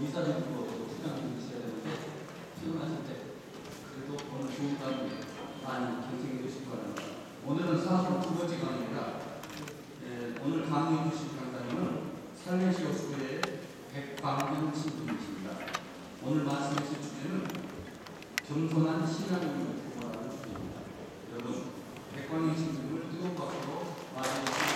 이사님도 시간 주셔야 되는데 출근하실 때 그래도 오늘 좋은 강의 많이 경청해 주시기 바랍니다. 오늘은 42번째 강의입니다. 오늘 강의해 주실 강사님은 살레시오 수교의 백광현 신부님이십니다. 오늘 말씀하실 주제는 겸손한 신앙을 보호하는 주제입니다. 여러분, 백광현 신부님을 뜨거운 박수로 맞이해 주십니다.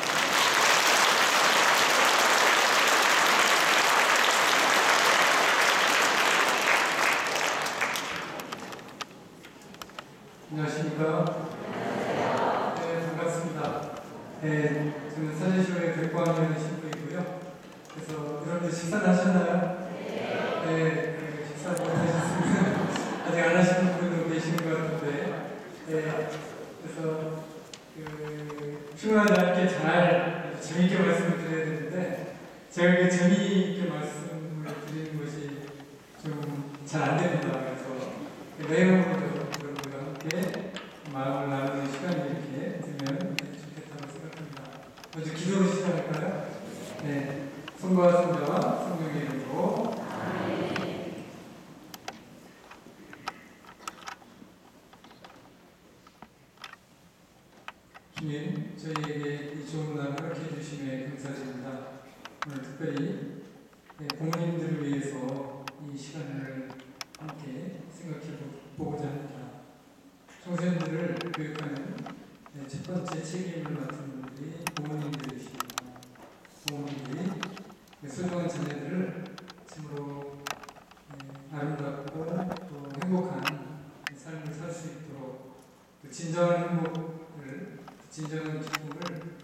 안녕하십니까. 네, 반갑습니다. 네, 저는 살레시오의 백광현 신부이고요. 그래서 여러분들 식사를 하셨나요? 네, 식사 못하셨으면 아직 안 하시는 분도 계시는 것 같은데, 네, 그래서 피곤하지 않게 잘 재미있게 말씀을 드려야 되는데, 제가 그 재미있게 말씀을 드리는 것이 좀 잘 안 됩니다. 그래서 내용으로 마음을 나누는 시간이 이렇게 되면 좋겠다고 생각합니다. 먼저 기도로 시작할까요? 네, 성부와 성자와 성령의 이름으로 아멘. 주님, 저희에게 이 좋은 날을 허락해 주심에 감사드립니다. 오늘 특별히 부모님들을 위해서 이 시간을 함께 생각해 보고자 합니다. 청소년들을 교육하는 첫 번째 책임을 맡은 분들이 부모님들이십니다. 부모님들이 소중한 자녀들을 참으로 아름답고 또 행복한 삶을 살 수 있도록 그 진정한 행복을, 진정한 기쁨을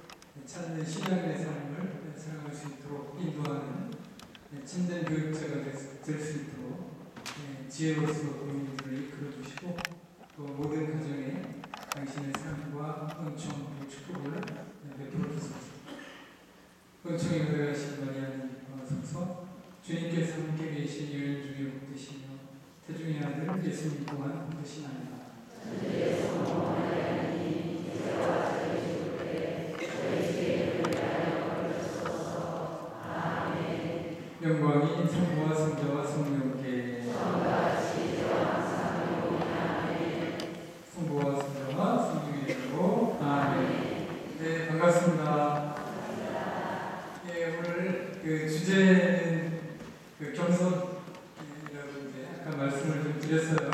찾는 신앙의 삶을 살아갈 수 있도록 인도하는 참된 교육자가 될 수 있도록 지혜로서 부모님들을 이끌어주시고 또 모든 가정에 당신의 삶과 은총 그리고 축복을 베풀어 주소서. 은총에 들어가신 마리아님 고마소서. 주님께서 함께 계신 여인 중에 복되시며 태중의 아들 예수님 또한 복되시나이다. 영광이 성부와 성자와 성령께 성부와 성자와 성령의 이름으로 아멘. 네, 반갑습니다. 예, 오늘 그 주제는 겸손이라고 이제 아까 말씀을 좀 드렸어요.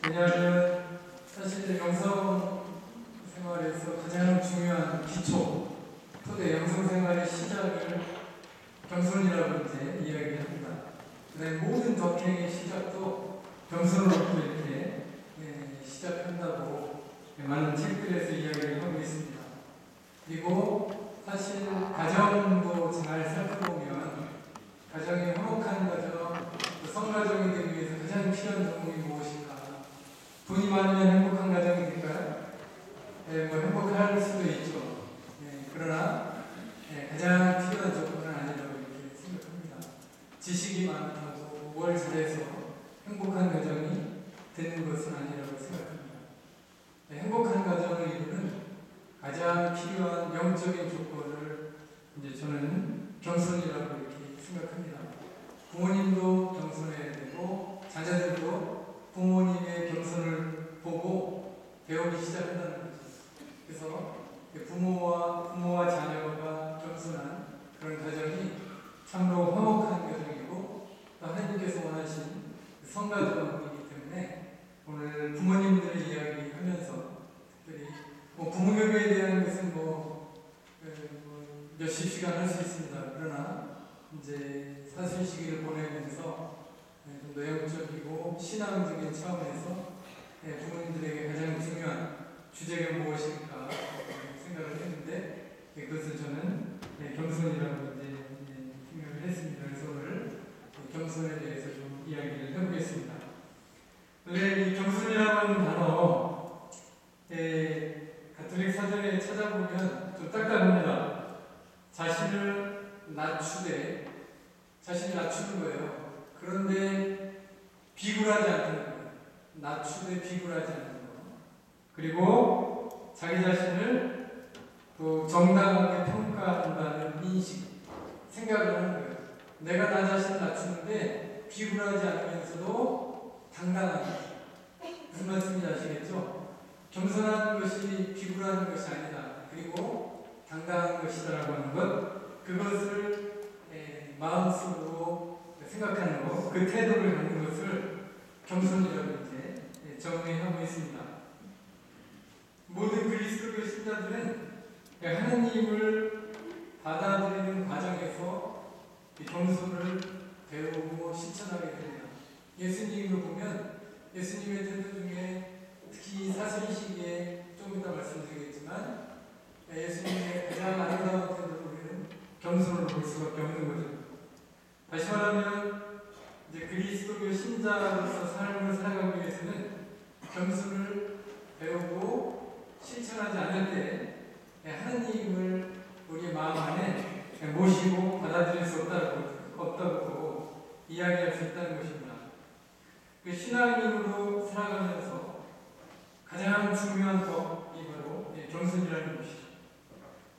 왜냐하면 사실 영성 생활에서 가장 중요한 기초, 토대 영성 생활의 시작을 겸손이라고 이제 이야기합니다. 그다음에 모든 덕행의 시작도 겸손으로부터 이렇게 시작한다고 많은 책들에서 이야기를 하고 있습니다. 그리고 사실 가정도 잘 살펴보면 가정이 화목한 가정, 성가정이 되기 위해서 가장 필요한 종목이 무엇인가? 돈이 많으면 행복한 가정이 될까요? 뭐 행복할 수도 있죠. 그러나 가장 필요한 조건은 아니라고 이렇게 생각합니다. 지식이 많다고 뭘 잘해서 행복한 가정이 되는 것은 아니라고 생각합니다. 행복한 가정을 이루는 가장 필요한 영적인 조건을 이제 저는 겸손이라고 이렇게 생각합니다. 부모님도 겸손해야 되고 자녀들도 부모님의 겸손을 보고 배우기 시작한다는 거죠. 그래서 부모와 자녀가 겸손한 그런 가정이 참으로 화목한 가정이고 또 하나님께서 원하신 성가정이기 때문에 오늘 부모님들을 이야기하면서 특별히 부모교육에 대한 것은 몇십 시간 할 수 있습니다. 그러나 이제 사순 시기를 보내면서 좀 더 영적이고 신앙적인 차원에서 부모님들에게 가장 중요한 주제가 무엇일까 생각을 했는데 그것을 저는 겸손이라고 이제 생각을 했습니다. 그래서 오늘 겸손에 대해서 좀 이야기를 해보겠습니다. 원래 이 겸손이라는 단어 가톨릭 사전에 찾아보면 좀 딱딱합니다. 자신을 낮추되 자신을 낮추는 거예요. 그런데 비굴하지 않다는 거예요. 낮추되 비굴하지 않는 거. 그리고 자기 자신을 또 정당하게 평가한다는 인식, 생각을 하는 거예요. 내가 나 자신을 낮추는데 비굴하지 않으면서도 당당하게. 무슨 말씀인지 아시겠죠? 겸손한 것이 비굴한 것이 아니다. 그리고 당당한 것이다라고 하는 것, 그것을 마음속으로 생각하는 것, 그 태도를 갖는 것을 겸손이라고 이제 정의하고 있습니다. 모든 그리스도교 신자들은 하나님을 받아들이는 과정에서 겸손을 배우고 실천하게 됩니다. 예수님을 보면 예수님의 태도 중에 특히 사슬이시기에 좀 이따 말씀드리겠지만 예수님의 가장 아름다운 태도를 우리는 겸손으로 볼 수밖에 없는 거죠. 다시 말하면 이제 그리스도교 신자로서 삶을 살아가기 위해서는 겸손을 배우고 실천하지 않을 때 하나님을 우리의 마음 안에 모시고 받아들일 수 없다고 보고 이야기할 수 있다는 것입니다. 그 신앙인으로 살아가면서 가장 중요한 법이 바로 겸손이라는 것이죠.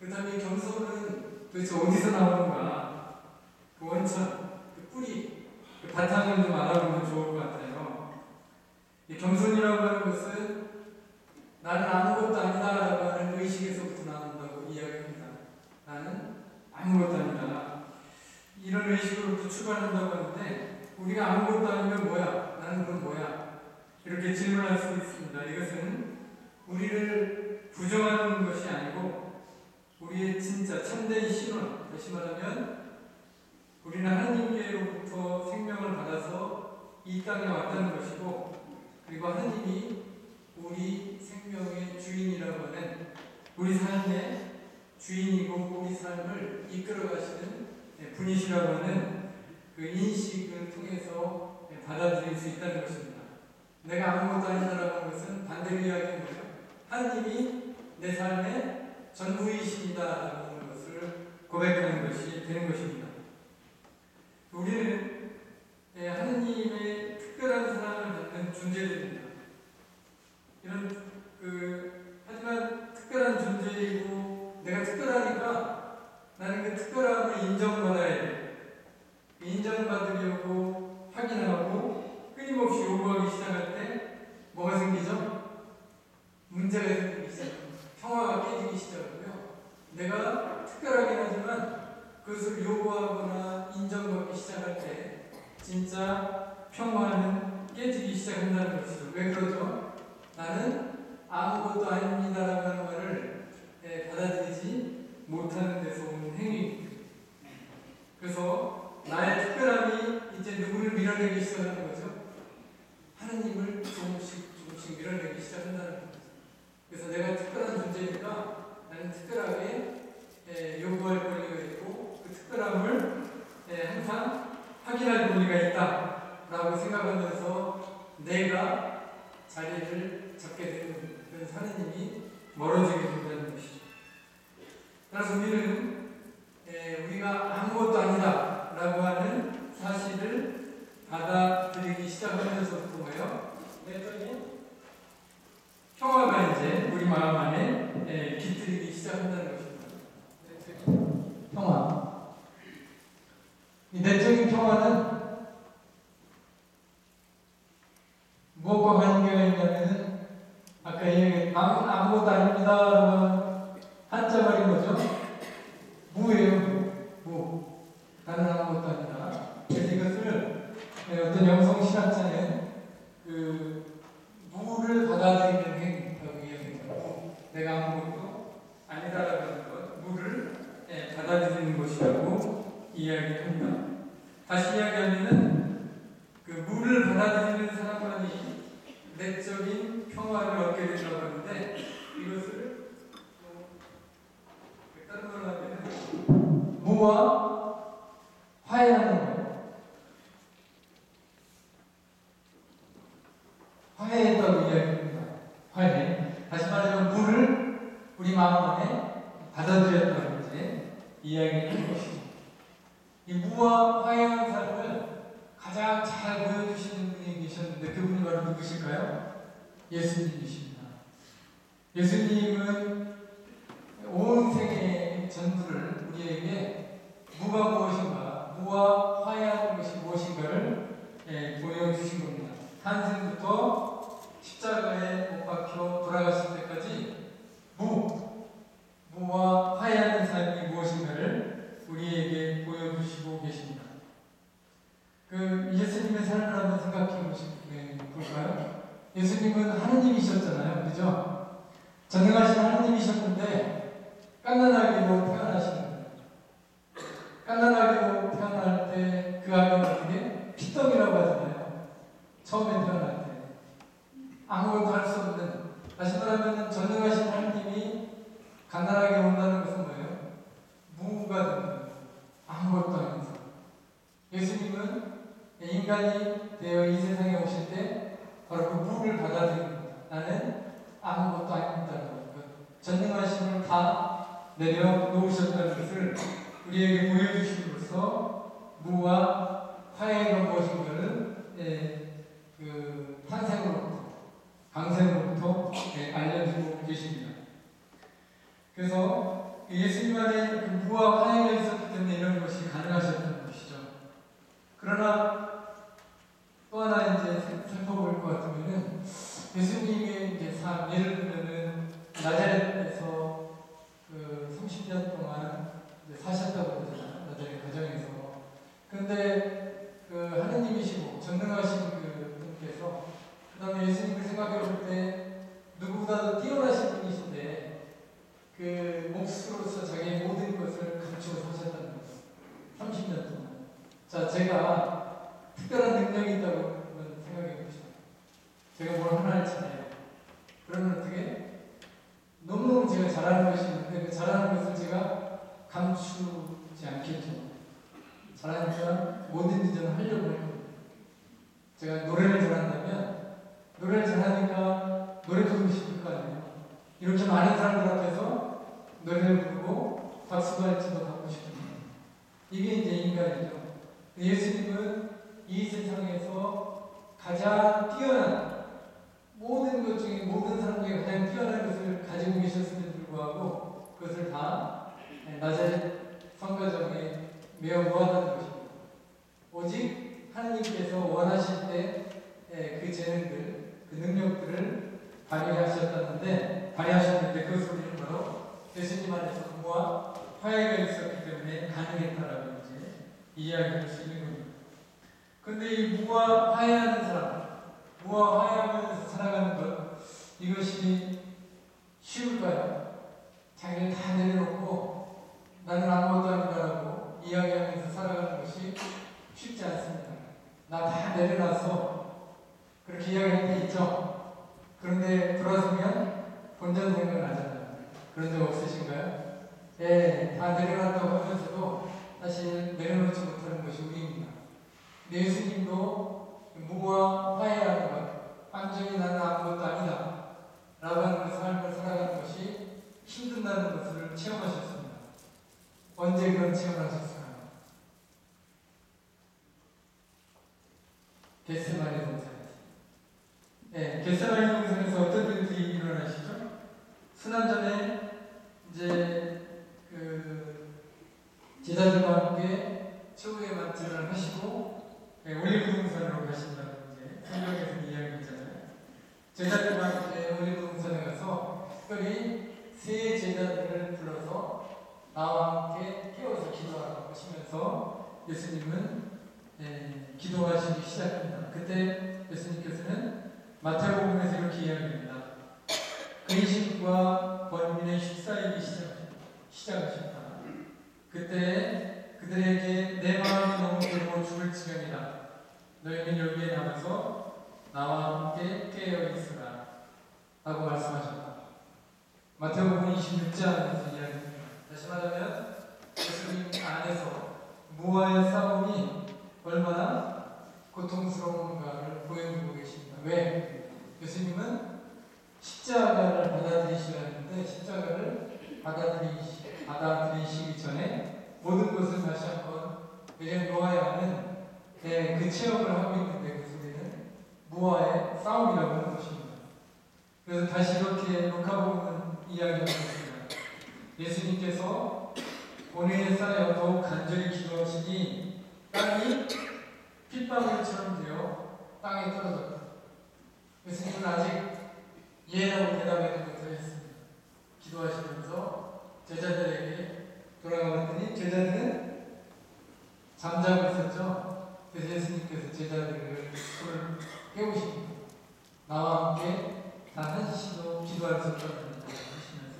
그렇다면 겸손은 도대체 어디서 나오는가? 그 원천, 그 뿌리, 그 바탕을 좀 알아보면 좋을 것 같아요. 이 겸손이라고 하는 것은 나는 아무것도 아니다라고 하는 의식에서부터 나온다고 이야기합니다. 나는 아무것도 아니다. 이런 의식으로부터 출발한다고 하는데 우리가 아무것도 아니면 뭐야? 나는 그럼 뭐야? 이렇게 질문할 수 있습니다. 이것은 우리를 부정하는 것이 아니고 우리의 진짜 참된 신원, 다시 말하면 우리는 하나님께로부터 생명을 받아서 이 땅에 왔다는 것이고 그리고 하나님이 우리 생명의 주인이라고 하는 우리 삶의 주인이고 우리 삶을 이끌어 가시는 분이시라고 하는 그 인식을 통해서 받아들일 수 있다는 것입니다. 내가 아무것도 아니다라고 하는 것은 반대로 이야기하는 거예요. 하나님이 내 삶의 전부이십니다라고 하는 것을 고백하는 것이 되는 것입니다. 우리는 하나님의 특별한 사랑을 받는 존재들입니다. 하지만 특별한 존재이고 내가 특별하니까 나는 그 특별함을 인정받아야 돼. 인정받으려고 확인하고 끊임없이 요구하기 시작할 때 뭐가 생기죠? 문제가 생기기 시작합니다. 평화가 깨지기 시작하고요. 내가 특별하긴 하지만 그것을 요구하거나 인정받기 시작할 때 진짜 평화는 깨지기 시작한다는 것이죠. 왜 그러죠? 나는 아무것도 아닙니다라고 하는 말을 받아들이지 못하는 데서 온 행위입니다. 그래서 나의 특별함이 이제 누구를 밀어내기 시작하는 거죠? 하나님을 조금씩 밀어내기 시작한다는 거죠. 그래서 내가 특별한 존재니까 나는 특별하게 요구할 권리가 있고 그 특별함을 항상 확인할 권리가 있다라고 생각하면서 내가 자리를 잡게 되는 그런 하나님이 멀어지게 된다는 것이죠. 따라서 우리는 우리가 아무것도 아니다 라고 하는 사실을 받아들이기 시작하면서부터 뭐예요? 내적인 평화가 이제 우리 마음 안에 깃들이기 시작한다는 것입니다. 내적인 평화. 이 내적인 평화는 무엇과 관계가 있냐면은 아까 얘기한 아무것도 아닙니다. 한자말인 거죠. 무예요. 무. 나는 아무것도 아니다. 그래서 이것을 어떤 영성 신학자는 무를 받아들이는 행위라고 이야기합니다. 내가 아무것도 아니다라고 하는 것, 무를 받아들이는 것이라고 이야기합니다. 다시 이야기하면은 그 무를 받아들이는 사람만이 내적인 평화를 얻게 된다고 하는데 이것을 다른 말로 하면 무와 화해하는 거예요. 화해했다고 이야기합니다. 화해. 다시 말하면 무를 우리 마음 안에 받아들였다고 이제 이야기하는 것이죠. 이 무와 화해하는 삶을 가장 잘 보여주시는 분이 계셨는데 그분이 바로 누구실까요? 예수님이십니다. 예수님은 온 세계의 전부를 우리에게 무가 무엇인가, 무와 무엇인가를 보여주신 겁니다. 탄생부터 십자가에 못 박혀 돌아가실 때까지 무와 화해하는 삶이 무엇인가를 우리에게 보여주시고 계십니다. 그 예수님의 삶을 한번 생각해 볼까요? 예수님은 하느님이셨잖아요. 그죠? 전능하신 하느님이셨는데 갓난아기로 태어나시는 거예요. 갓난아기로 태어날 때 그 아기는 어떻게? 피떡이라고 하잖아요. 처음에 태어날 때. 아무것도 할 수 없는, 다시 말하면 전능하신 하느님이 갓난아기로 온다는 것은 뭐예요? 무가 되는 거예요. 아무것도 아니면서. 예수님은 인간이 되어 이 세상에 오실 때 바로 그 무를 받아들입니다. 나는 아무것도 아닙니다라고. 전능하심을 다 내려놓으셨다는 것을 우리에게 보여주심으로써 무와 화해가 무엇인가를 그 탄생으로부터 강생으로부터 알려주고 계십니다. 그래서 예수님 안에 그 무와 화해가 있었기 때문에 이런 것이 가능하셨다는 것이죠. 그러나 또 하나 이제 살펴볼 것 같으면은 예수님의 이제 삶, 예를 들면은 나자렛에서 그 30년 동안 이제 사셨다고 그러잖아요. 나자렛 가정에서. 그런데 그 하느님이시고 전능하신 그 분께서 그 다음에 예수님을 생각해 볼 때 누구보다도 뛰어나신 분이신데 그 몫으로서 자기의 모든 것을 감추고 사셨다는 거예요. 30년 동안. 자, 제가 특별한 능력이 있다고 생각해 봅시다. 제가 뭘 하나 할지네요. 그러면 어떻게? 너무너무 제가 잘하는 것이 있는데 그 잘하는 것을 제가 감추지 않겠죠. 잘하니까 뭐든지 저는 하려고 해요. 제가 노래를 잘한다면 노래를 잘하니까 노래 부르고 싶을 거 아니에요. 이렇게 많은 사람들 앞에서 노래를 부르고 박수도 할지도 받고 싶습니다. 이게 이제 인간이죠. 예수님은 이 세상에서 가장 뛰어난 모든 것 중에 모든 사람 중에 가장 뛰어난 것을 가지고 계셨음에도 불구하고 그것을 다 나자렛 성가정에 메어 놓았다는 것입니다. 오직 하나님께서 원하실 때 그 재능들, 그 능력들을 발휘하셨는데 그것을 우리는 바로 예수님 안에서 무와 화해가 있었기 때문에 가능했다라고 이제 이야기할 수 있는 겁니다. 그런데 이 무와 화해하는 사람, 무와 화해하면서 살아가는 것, 이것이 쉬울까요? 자기를 다 내려놓고 나는 아무것도 아니다라고 이야기하면서 살아가는 것이 쉽지 않습니다. 나 다 내려놔서 그렇게 이야기할 때 있죠. 그런데 돌아서면 본전 생각나잖아요. 그런 적 없으신가요? 예, 다 내려놨다고 하면서도 사실 내려놓지 못하는 것이 우리입니다. 예수님도 무와 화해하는 것, 완전히 나는 아무것도 아니다 라고 하는 삶을 살아가는 것이 힘든다는 것을 체험하셨습니다. 언제 그런 체험을 하셨을까요? 겟세마네 동산에서. 네, 겟세마네 동산에서 어떤 일들이 일어나시죠? 순환전에 이제 그 제자들과 함께 최후의 만찬을 하시고 올리브 동산으로 가신다고 이제 성경에서 이야기했잖아요. 제자들과 함께 올리브 동산에 가서 특별히 세 제자들을 불러서 나와 함께 깨워서 기도하라고 하시면서 예수님은 기도하시기 시작합니다. 그때 예수님께서는 마태복음에서 이렇게 이야기합니다. 근심과 번민의 휩싸이기 시작하셨다. 그때 그들에게 내 마음이 너무 괴로워 죽을 지경이다. 너희는 여기에 남아서 나와 함께 깨어 있으라 라고 말씀하셨다. 마태복음 26장에서 이야기합니다. 다시 말하면 예수님 안에서 무와의 싸움이 얼마나 고통스러운가를 보여주고 계십니다. 왜? 예수님은 십자가를 받아들이셔야 하는데 십자가를 받아들이시기 전에 모든 것을 다시 한번 내려놓아야 하는 그 체험을 하고 있는데 그 소리는 무와의 싸움이라고 하는 것입니다. 그래서 다시 이렇게 루카복음은 이야기하고 있습니다. 예수님께서 고뇌에 쌓여 더욱 간절히 기도하시니 땅이 핏방울처럼 되어 땅에 떨어졌다. 예수님은 아직 예라고 대답하지 못하였습니다. 기도하시면서 제자들에게 돌아가봤더니 제자들은 잠자고 있었죠. 그래서 예수님께서 제자들을 손을 깨우십니다. 나와 함께 단 한시도 기도할 수 없다고 하시면서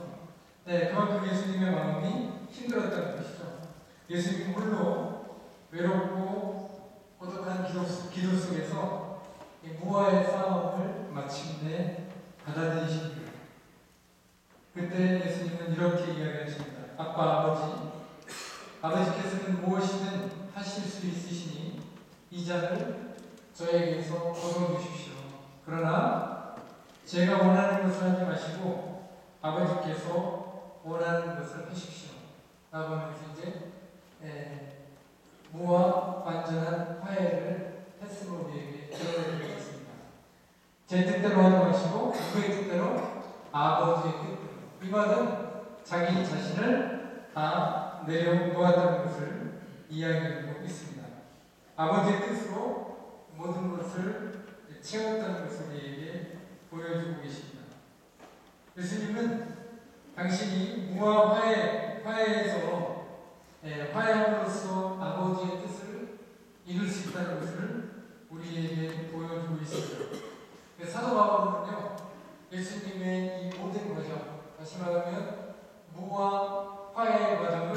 네, 그만큼 예수님의 마음이 힘들었다는 것이죠. 예수님이 홀로 외롭고 고독한 기도 속에서 이 무화의 싸움을 마침내 받아들이십니다. 그때 예수님은 이렇게 이야기하십니다. 아버지께서는 무엇이든 하실 수 있으시니 이 잔을 저에게서 거둬주십시오. 그러나 제가 원하는 것을 하지 마시고 아버지께서 원하는 것을 하십시오. 라고 하면서 이제 무와 완전한 화해를 했음으로 우리에게 드러내고 있습니다. 제 뜻대로 하지 마시고 누구의 뜻대로? 아버지의 뜻대로. 이 말은 자기 자신을 다 내려놓았다는 것을 이야기하고 있습니다. 아버지의 뜻으로 모든 것을 채웠다는 것을 우리에게 보여주고 계십니다. 예수님은 당신이 무와 화해에서 화해함으로써 아버지의 뜻을 이룰 수 있다는 것을 우리에게 보여주고 있습니다. 사도 바울은요, 예수님의 이 모든 과정, 다시 말하면 무와 화해의 과정을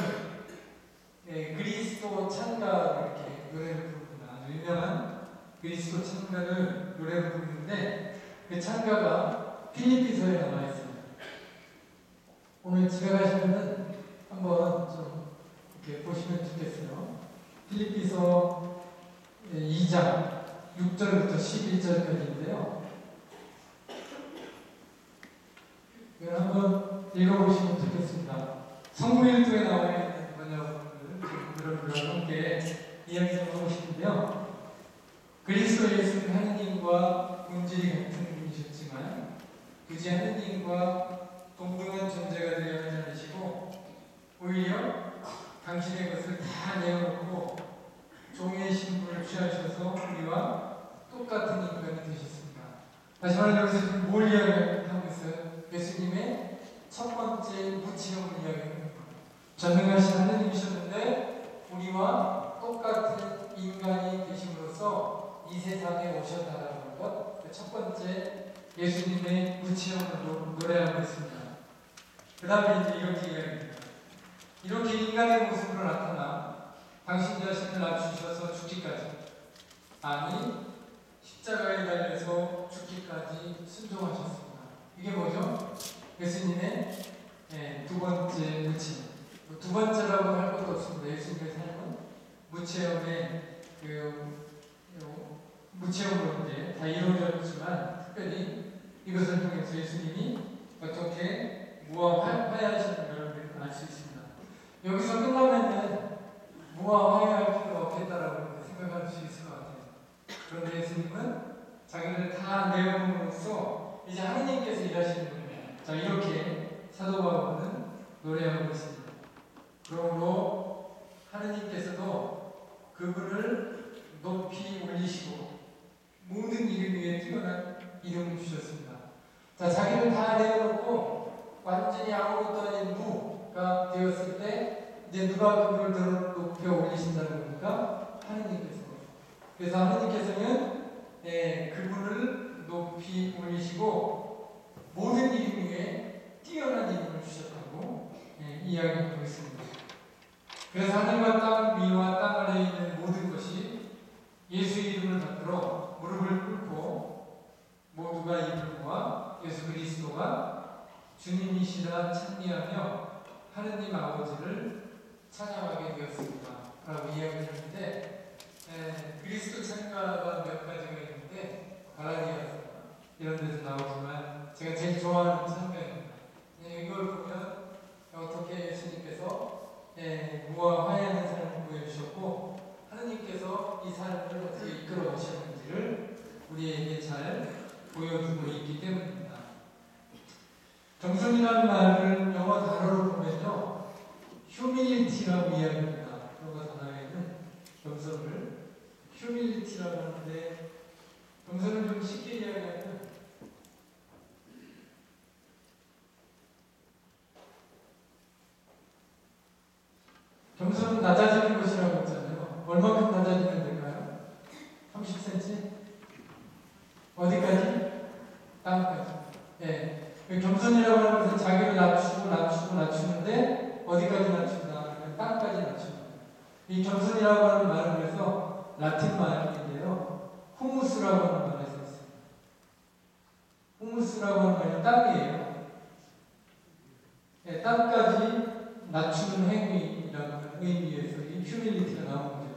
그리스도 찬가 이렇게 노래를 부릅니다. 아주 유명한 그리스도 찬가를 노래를 부르는데 그 찬가가 필리피서에 나와 있습니다. 오늘 집에 가시면은 한번 좀 이렇게 보시면 좋겠어요. 필리피서 2장 6절부터 11절까지인데요. 이걸 한번 읽어보시면 좋겠습니다. 성부일도에 나와 있는 번역을 함께 이야기 좀 하고 싶은데요. 그리스도 예수는 하느님과 본질이 같은 분이셨지만 굳이 하느님과 동등한 존재가 되어 하지 않으시고 오히려 당신의 것을 다 내어놓고 종의 신분을 취하셔서 우리와 똑같은 인간이 되셨습니다. 다시 말해 여기서 지금 뭘 이야기하고 있어요? 예수님의 첫 번째 무치형을 이야기합니다. 전능하신 하느님이셨는데 우리와 똑같은 인간이 되심으로써 이 세상에 오셨다라는 것, 그 첫 번째 예수님의 무치형으로 노래하고 있습니다. 그 다음에 이제 이렇게 이야기합니다. 이렇게 인간의 모습으로 나타나 당신 자신을 낮추셔서 죽기까지, 아니 십자가에 달려서 죽기까지 순종하셨습니다. 이게 뭐죠? 예수님의 두 번째 무치형. 두 번째라고 할 것도 없습니다. 예수님의 삶은 무체험의 무체험으로 이제 다 이루어졌지만 특별히 이것을 통해서 예수님이 어떻게 무와 화해하시는가를 우리는 알 수 있습니다. 여기서 끝나면은 무와 화해할 필요가 없겠다라고 생각할 수 있을 것 같아요. 그런데 예수님은 자기를 다 내어놓음으로써 이제 하느님께서 일하시는 거예요. 자, 이렇게 사도 바울은 노래하고 있습니다. 그러므로 하느님께서도 그분을 높이 올리시고 모든 이름 위에 뛰어난 이름을 주셨습니다. 자, 자기를 다 내어놓고 완전히 아무것도 아닌 무가 되었을 때 이제 누가 그분을 높여 올리신다는 겁니까? 하느님께서. 그래서 하느님께서는 그분을 높이 올리시고 모든 이름 위에 뛰어난 이름을 주셨다고 이야기하고 있습니다. 그래서 하늘과 땅 위와 땅 아래에 있는 모든 것이 예수 이름을 받들어 무릎을 꿇고 모두가 이 부부와 예수 그리스도가 주님이시라 찬미하며 하느님 아버지를 찬양하게 되었습니다. 라고 이야기했는데 그리스도 찬가가 몇 가지가 있는데 갈라디아서 이런 데서 나오지만 제가 제일 좋아하는 찬가입니다. 이걸 보면 어떻게 예수님께서 무와 화해하는 삶을 보여주셨고 하느님께서 이 삶을 어떻게 이끌어 오셨는지를 우리에게 잘 보여주고 있기 때문입니다. 겸손이라는 말을 영어 단어로 보면요, humility라고 이야기합니다. 영어 단어에는 겸손을 휴밀리티라고 하는데 겸손을 좀 쉽게 이야기하면 겸손은 낮아지는 것이라고 했잖아요. 얼마큼 낮아지면 될까요? 30cm? 어디까지? 땅까지. 예. 겸손이라고 하는 것은 자기를 낮추는데 어디까지 낮춘다? 땅까지 낮춘다. 이 겸손이라고 하는 말은 그래서 라틴 말인데요. 후무스라고 하는 말에서 있습니다. 후무스라고 하는 말은 땅이에요. 예, 땅까지 낮추는 행위라고 하는 의미에서 이 휴밀리티가 나온 거죠.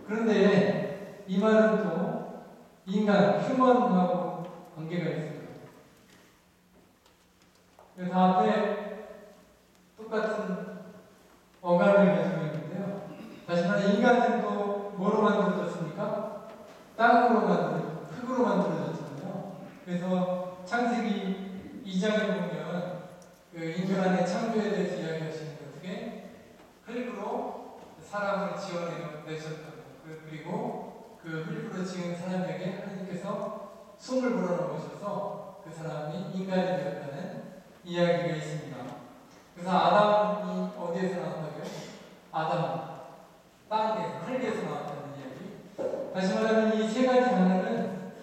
그런데 이 말은 또 인간, 휴먼하고 관계가 있습니다. 다 앞에 똑같은 어감을 가지고 있는데요. 다시 말해 인간은 또 뭐로 만들어졌습니까? 땅으로 흙으로 만들어졌잖아요. 그래서 창세기 2장에 보면 그 인간의 창조에 대해서 이야기하시는 것 중에 흙으로 사람을 지어내셨다고. 그리고 그 흙으로 지은 사람에게 하나님께서 숨을 불어넣으셔서 그 사람이 인간이 되었다는 이야기가 있습니다. 그래서 아담이 어디에서 나왔다고요? 아담, 땅에서, 흙에서 나왔다는 이야기. 다시 말하면 이 세 가지 단어는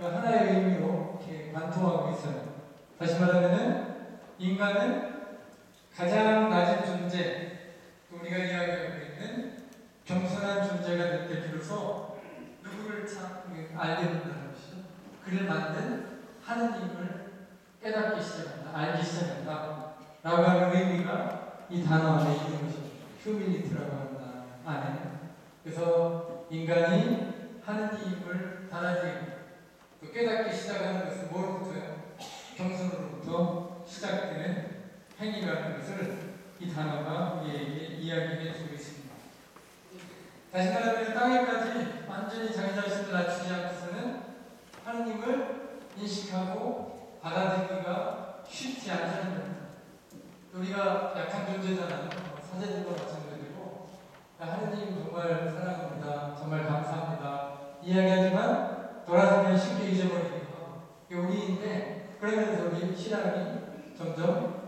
하나의 의미로 이렇게 관통하고 있어요. 다시 말하면 인간은 가장 낮은 존재, 우리가 이야기하고 있는 겸손한 존재가 될 때 비로소 누구를 알게 된다는 것이죠. 그를 만든 하느님을 깨닫기 시작한다, 알기 시작한다 라고 하는 의미가 이 단어 안에 있는 것입니다. 휴밀리티라고 하는 단어 안에. 그래서 인간이 하느님을 달아지고 또 깨닫기 시작하는 것은 뭐로부터요? 겸손으로부터 시작되는 행위라는 것을 이 단어가 우리에게 이야기해 주고 있습니다. 다시 말하면 땅에까지 완전히 자기 자신을 낮추지 않고서는 하느님을 인식하고 받아들이기가 쉽지 않다는 겁니다. 우리가 약한 존재잖아요. 사제들과 마찬가지고 하느님 정말 사랑합니다. 정말 감사합니다. 이야기하지만 돌아서면 쉽게 잊어버리기도 하고 이게 우리인데 그러면서 우리 신앙이 점점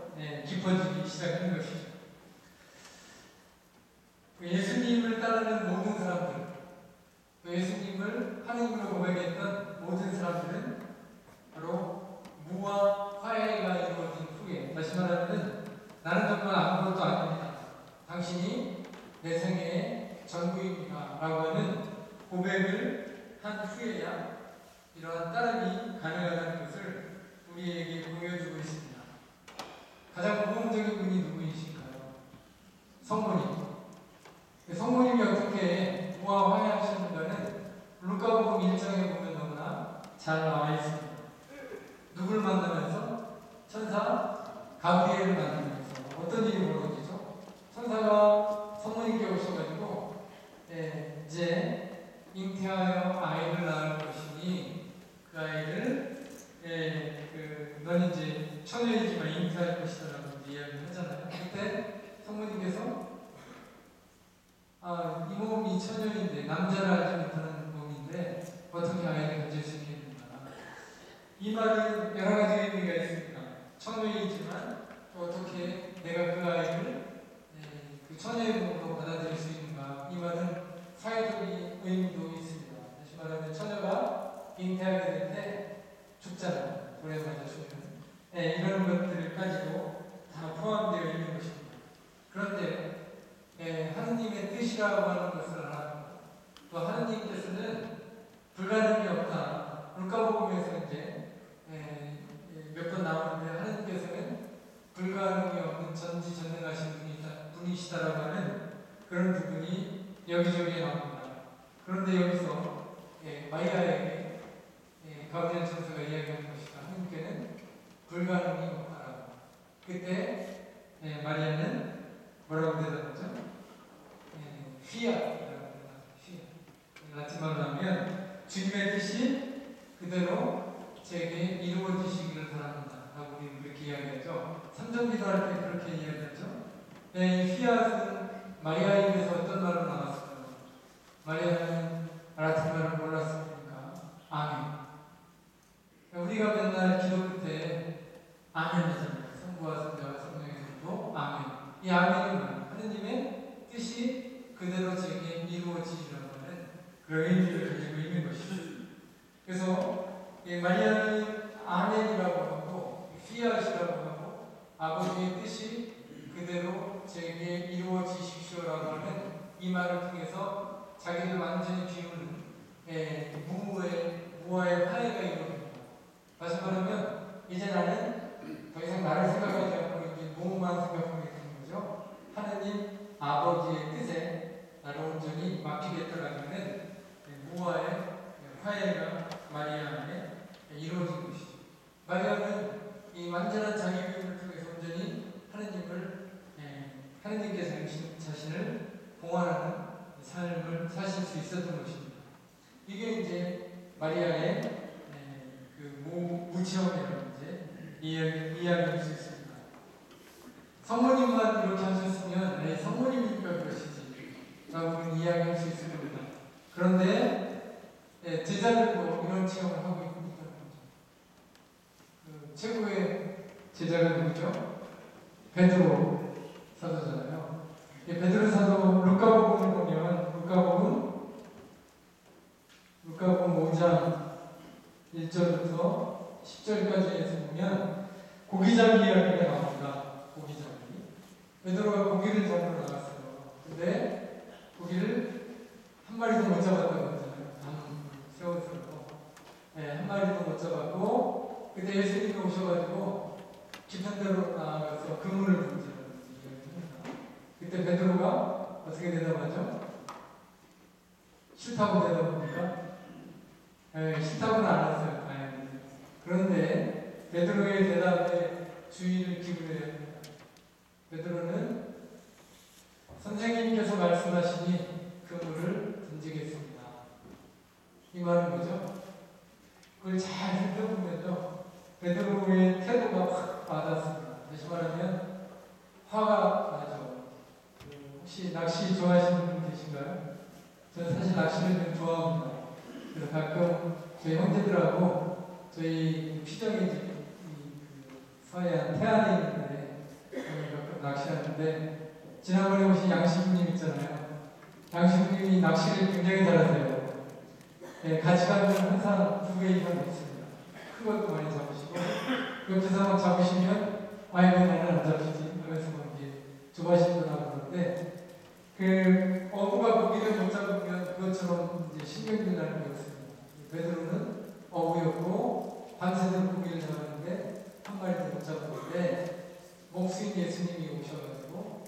깊어지기 시작하는 것이죠. 예수님을 따르는 모든 사람들, 또 예수님을 하느님으로 고백했던 모든 사람들은 바로 무와 화해가 이루어진 후에, 다시 말하면 나는 정말 아무것도 아닙니다. 당신이 내 생애의 전부입니다. 라고 하는 고백을 한 후에야 이러한 따름이 가능하다는 것을 우리에게 보여주고 있습니다. 가장 모범적인 분이 누구이신가요? 성모님. 성모님이 어떻게 무와 화해하셨는가는 루카복음 1장에 보면 너무나 잘 나와 있습니다. 누굴 만나면서? 천사 가브리엘을 만나면서 어떤 일이 벌어지죠? 천사가 성모님께 오셔가지고 이제 잉태하여 아이를 낳을 것이니 그 아이를 너는 이제 처녀이지만 잉태할 것이다라고 이야기를 하잖아요. 그때 성모님께서 이 몸이 처녀인데 남자를 알지 못하는 몸인데 어떻게 아이를 가질 수 있겠는가. 이 말은 여러 가지 의미가 있습니다. 처녀이지만 어떻게 내가 그 아이를 그 처녀의 몸으로 받아들일 수 있는가. 이 말은 사회적인 의미도 있습니다. 다시 말하면 처녀가 잉태하게 될 때 죽잖아요. 돌에 맞아 죽으면. 이런 것들까지도 다 포함되어 있는 것입니다. 그런데 하느님의 뜻이라고 하는 것을 알아합니다. 또 하느님께서는 불가능이 없다. 루카복음에서 이제 몇 번 나오는데 하느님께서는 불가능이 없는 전지전능하신 분이시다라고 하는 그런 부분이 여기저기에 나옵니다. 그런데 여기서 마리아에게 가브리엘 천사가 이야기하는 것이다. 하느님께는 불가능이 없다라고. 그때 마리아는 뭐라고 대답하죠? 휘아라고 라틴 말로 하면 주님의 뜻이 그대로 제게 이루어지시기를 바랍니다 라고 우리는 그렇게 이야기하죠. 삼전 기도할 때 그렇게 이야기하죠. 휘아는 마리아에게서 어떤 말로 나왔을까요? 마리아는 알아듣는 말을 몰랐습니까? 아멘. 우리가 맨날 기도 끝에 아멘 하잖아요. 성부와 성자와 성령의 이름으로 아멘. 이 아멘은 뭐예요? 하느님의 뜻이 그대로 제게 이루어지시라는 그런 의미를 가지고 있는 것이죠. 그래서 마리아는 아멘이라고 하고 피아시라고 하고 아버지의 뜻이 그대로 제게 이루어지십시오라고 하는 이 말을 통해서 자기를 완전히 비우는 무와의 화해가 이루어집니다. 다시 말하면 이제 나는 더 이상 나를 생각하지 않고 이제 무만 생각하게 되는 거죠. 하느님 아버지의 뜻에 나를 온전히 맡기겠다라는 무와의 화해가 마리아 안에 이루어진 것이죠. 마리아는 이 완전한 자기 비움을 통해서 온전히 하느님께서 자신을 봉헌하는 삶을 사실 수 있었던 것입니다. 이게 이제 마리아의 그 무체험이라고 이제 이야기할 수 있습니다. 성모님만 이렇게 하셨으면 성모님이니까 그러시지 라고 이야기할 수 있을 겁니다. 그런데 제자들도 이런 체험을 하고 있다는 거죠. 그 최고의 제자가 누구죠? 베드로 사도잖아요. 베드로 사도 루카복음을 보면 루카복음 5장 1절부터 10절까지에서 보면 고기잡이 이야기가 나옵니다. 고기잡이. 베드로가 고기를 잡으러 나갔어요. 근데 고기를 한 마리도 못 잡았다고 하잖아요. 세워서 한 마리도 못 잡았고 그때 예수님이 오셔가지고 깊은 데로 나아가서 그물을 던지라는 이야기입니다. 그때 베드로가 어떻게 대답하죠? 싫다고 대답합니까? 싫다고는 안 했어요. 그런데 베드로의 대답에 주의를 기울여야 합니다. 베드로는 선생님께서 말씀하시니 그물을 던지겠습니다. 이 말은 뭐죠? 그걸 잘 살펴보면요, 베드로의 태도가 확 와닿습니다. 다시 말하면 화가 나죠. 혹시 낚시 좋아하시는 분 계신가요? 저는 사실 낚시를 좀 좋아합니다. 그래서 가끔 저희 형제들하고 저희 피정이 서해안 태안에 있는데 가끔 낚시하는데 지난번에 오신 양식부님 있잖아요. 양식부님이 낚시를 굉장히 잘하세요. 같이 가면 항상 2배 이상 있습니다. 큰 것도 많이 잡으시고 옆에서 한번 잡으시면 아이고 나는 안 잡히지 하면서 이제 좋아하시더라고요. 그런데 그 어부가 고기를 못 잡으면 그것처럼 이제 신경질 나는 게 없습니다. 베드로는 어부였고 밤새도록 고기를 잡았는데 한 마리도 못 잡았는데 목수인 예수님이 오셔가지고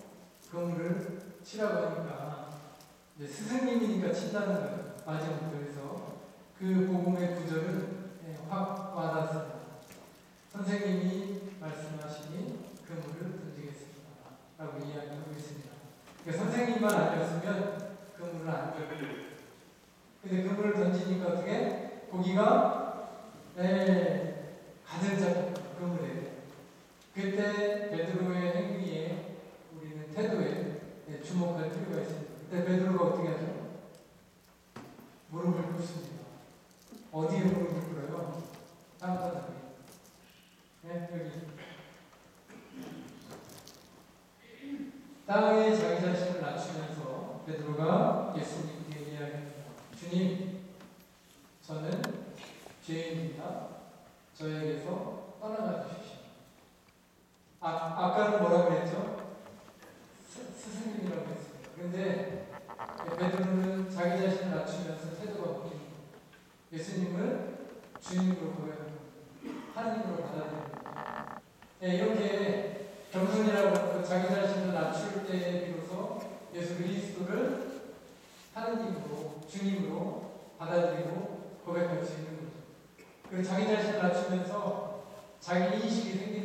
그물을 치라고 하니까 스승님이니까 친다는 거예요. 마지막으로. 그래서 그 복음의 구절은 확 와닿습니다. 선생님이 말씀하시니 그물을 던지겠습니다 라고 이야기하고 있습니다. 그러니까 선생님만 아니었으면 그물을 안 던져요. 근데 그물을 던지니까 어떻게? 고기가 가득 잡힌 그물에. 그때 베드로의 행위에 우리는 태도에 주목할 필요가 있습니다. 그때 베드로가 어떻게 하죠? 무릎을 꿇습니다. 어디에 무릎을 꿇어요? 땅바닥에. 여기. 땅에 자기 자신을 낮추면서 베드로가 예수님께 이야기합니다. 주님, 저는 죄인입니다. 저에게서 떠나가 주십시오. 아까는 뭐라고 했죠? 스승님이라고 했습니다. 그런데 베드로는 자기 자신을 낮추면서 태도가 바뀝니다. 예수님을 주님으로 고백합니다. 하나님으로 받아들입니다. 이렇게 겸손이라고 하고 자기 자신을 낮출 때에 비로소 예수 그리스도를 하나님으로, 주님으로 받아들이고 고백할 수 있는 거죠. 그리고 자기 자신을 낮추면서 자기 인식이 생기는